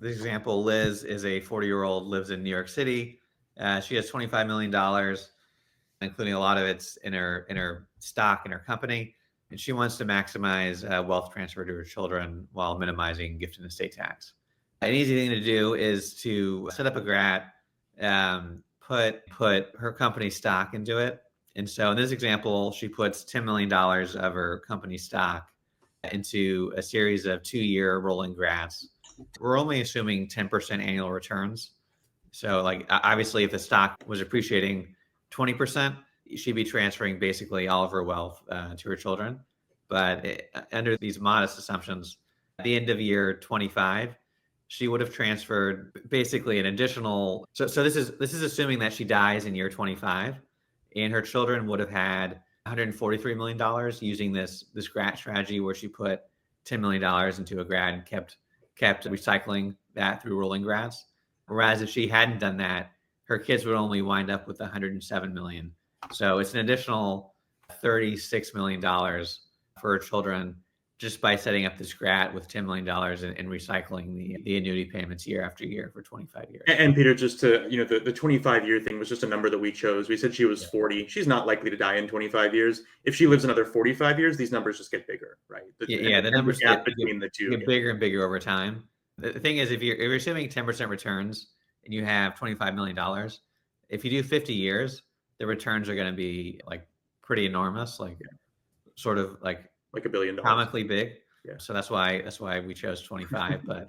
this example, Liz is a 40-year-old, lives in New York City. She has $25 million, including a lot of it's in her stock in her company. And she wants to maximize wealth transfer to her children while minimizing gift and estate tax. An easy thing to do is to set up a GRAT, put her company stock into it. And so in this example, she puts $10 million of her company stock into a series of 2-year rolling GRATs. We're only assuming 10% annual returns. So like obviously if the stock was appreciating 20%, she'd be transferring basically all of her wealth to her children. But under these modest assumptions, at the end of year 25, she would have transferred basically an additional. So this is assuming that she dies in year 25, and her children would have had $143 million using this GRAT strategy where she put $10 million into a GRAT and kept recycling that through rolling GRATs. Whereas if she hadn't done that, her kids would only wind up with $107 million. So it's an additional $36 million for her children just by setting up this GRAT with $10 million and recycling the annuity payments year after year for 25 years. And Peter, just to, the 25-year thing was just a number that we chose. We said she was 40. She's not likely to die in 25 years. If she lives another 45 years, these numbers just get bigger, right? The numbers gap between the two get bigger and bigger over time. The thing is, if you're assuming 10% returns and you have $25 million, if you do 50 years, the returns are going to be like pretty enormous, sort of like $1 billion, comically big. Yeah. So that's why we chose 25. But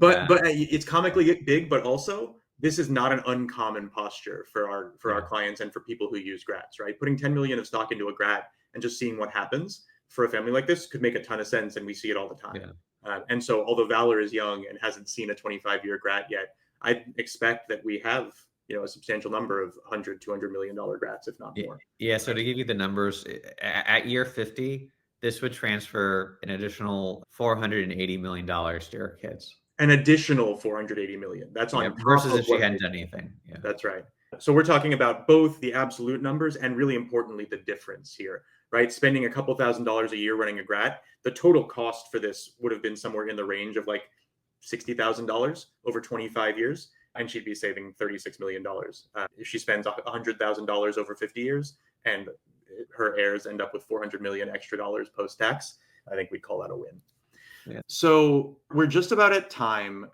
it's comically big, but also this is not an uncommon posture for our clients and for people who use GRATs, right? Putting 10 million of stock into a GRAT and just seeing what happens for a family like this could make a ton of sense, and we see it all the time. Yeah. And so, although Valor is young and hasn't seen a 25-year GRAT yet, I expect that we have a substantial number of $100-200 million GRATs, if not more. Yeah. So to give you the numbers, at year 50, this would transfer an additional $480 million to her kids. An additional $480 million. That's on top versus of if she hadn't done anything. Yeah. That's right. So we're talking about both the absolute numbers and, really importantly, the difference here, right? Spending a couple $1,000s a year running a GRAT, the total cost for this would have been somewhere in the range of like $60,000 over 25 years, and she'd be saving $36 million. If she spends $100,000 over 50 years and her heirs end up with $400 million extra dollars post-tax, I think we'd call that a win. Yeah. So we're just about at time.